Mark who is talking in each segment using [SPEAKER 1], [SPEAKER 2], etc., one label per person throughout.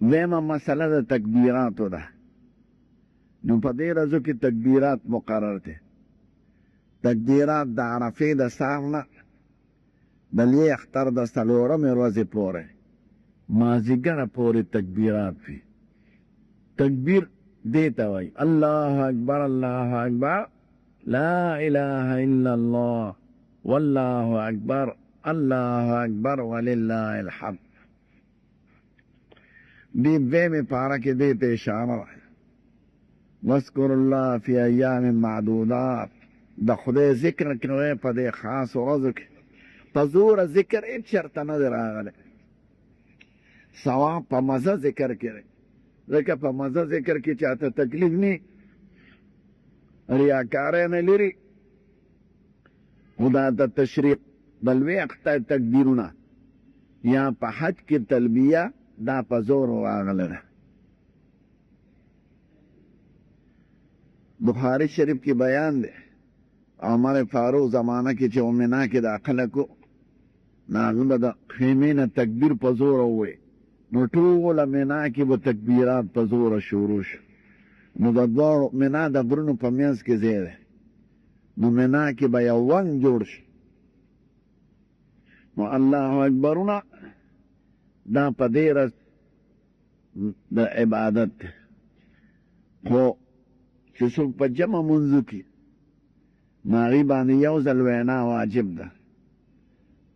[SPEAKER 1] ویمه مسله د تکبیراتو ده. نو په دې ورځو کې تکبیرات مقرر دي. تکبیرات د عرفې د سهار نه د لوی اختر د څلورمې ورځې پورې مازدیګره پورې تکبیرات وي. تکبیر دې ته وایي الله اکبر الله اکبر لا اله الا الله والله اکبر الله اکبر ولله الحمد. دې دویمې پاره کې دې ته اشاره ده واذکر الله فی ایام معدودات. د خدای ذکر کوئ په دې خاص ورځو کې. په زوره ذکر هېڅ چېرته نه دی راغلی. ثواب په مزه ذکر کې دی، ځکه په مزه ذکر کې چاته تکلیف نه ریاکاری نه لري. خو دا د تشریق د لوی اختر تکبیرونه یا په حج کې تلبیه دا په زور راغلی ده. بخاري شریف کې بیان دی عمر فاروق زمانه کې چې منا کې د خلکو نه هغه به د خیمې نه تکبیر په زوره ووایي، نو ټوله منا کې به تکبیرات په زوره شروع شو. نو د دواړو منا د غرونو په منځ کې ځای دی، نو منا کې به یو ونګ جوړ شي. نو الله اکبرونه دا په دې ورځ د عبادت دی. خو چې څوک په جمع منځو کې نو هغې باندې یو ځل وینا واجب ده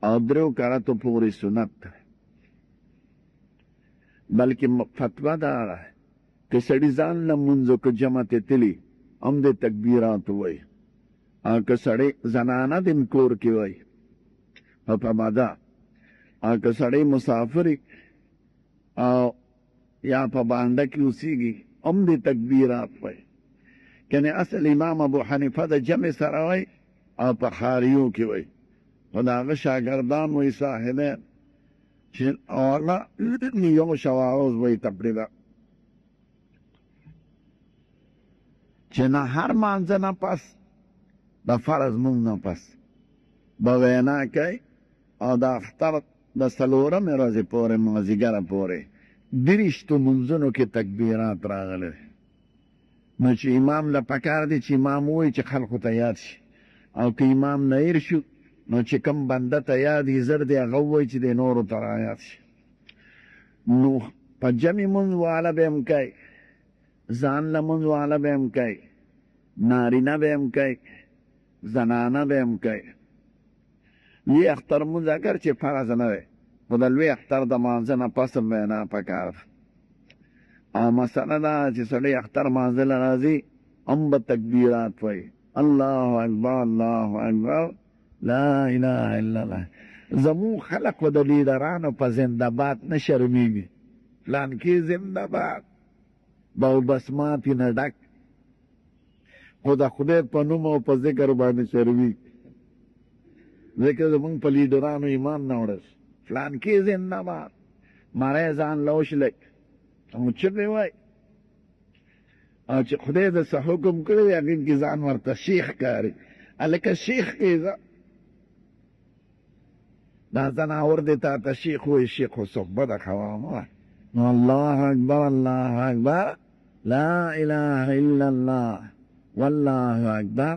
[SPEAKER 1] او درو کراتو پورې سنت ده. بلکې فتوا دا ده که سړي ځان له منځو که جمع ته تلي هم د تکبیرات وایي، او که سړی زنانه د کور کې وایي په مده، او که سړی مسافر او یا په بانډه کې اوسېږي هم د تکبیرات وایي. کنه اصل امام ابو حنیفه د جمع سره وایي او په خاریو کې وایي. خو د هغه شاګردان وایي صاحبین چې هغه یو شواروز وایي تقریبا چې نه هر مانځه نه پس د فرض مونږ نه پس به وینا کوي او د اختر د څلورمې ورځې پورې مازدیګره پورې دېرشتو مونځونو کې تکبیرات راغلي. نو چې امام له پکار دی چې امام ووایي چې خلکو ته یاد شي، او که امام نه هېر شو نو چې کوم بنده ته یاد یې زر دی هغه ووایي چې د نورو ته رایاد شي. نو په جمع مونځ واله به هم کوي، ځان له مونځ واله به هم کوي، نارینه به هم کوي، زنانه به هم کوي. لوی اختر مونځ اگر چې فرض نه دی، خو د لوی اختر د مانځه نه پس هم وینا پکار ده. او مسله دا چې سړی اختر مانځله راځي هم به تکبیرات وایي الله اکبر الله اکبر لا اله الا الله. زمون خلق و د لیډرانو په زنده‌باد نه شرمېږي، پلانکي زنده‌باد به بسمات یې نه ډک، خو د خدای په نوم او په ذکر باندې شرمېږي، ځکه زمونږ په لیډرانو ایمان نه وړس. پلانکي زنده‌باد مری ځان لوشلی او چغې وایي، او چې خدای د څه حکم کړی دی هغې کې ځان ورته شیخ ښکاري. هلکه شیخ کېږه، دا زناور دی تا ته شیخ وایي، شیخ خو صحبه ده خوامه. نو الله اکبر الله اکبر لا اله الا الله والله اکبر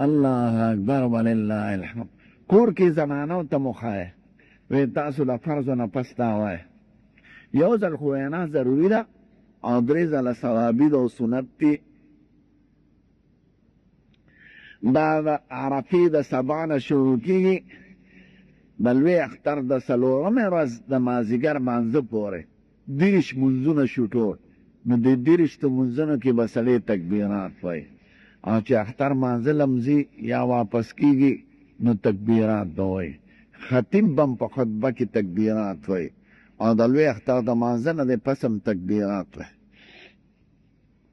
[SPEAKER 1] الله اکبر ولله الحمد. کور کې زنانو ته مخایه وی تاسو د فرضو نه پس دا وایه. یو ځل خو وینا ضروري ده او درې ځله ثوابي ده او سنت دي. دا د عرفې د سبا نه شروع کېږي د لوی اختر د څلورمې ورځ د مازدیګر مانځه پورې 30 مونځونه شو ټول. نو د 30 مونځونو کې به سړی تکبیرات وایي، او چې اختر مانځه لمځي یا واپس کېږي نو تکبیرات به وایي. خطیب به هم په خطبه کې تکبیرات وایي، او د لوی اختر د مانځه نه د پس هم تکبیرات وایي.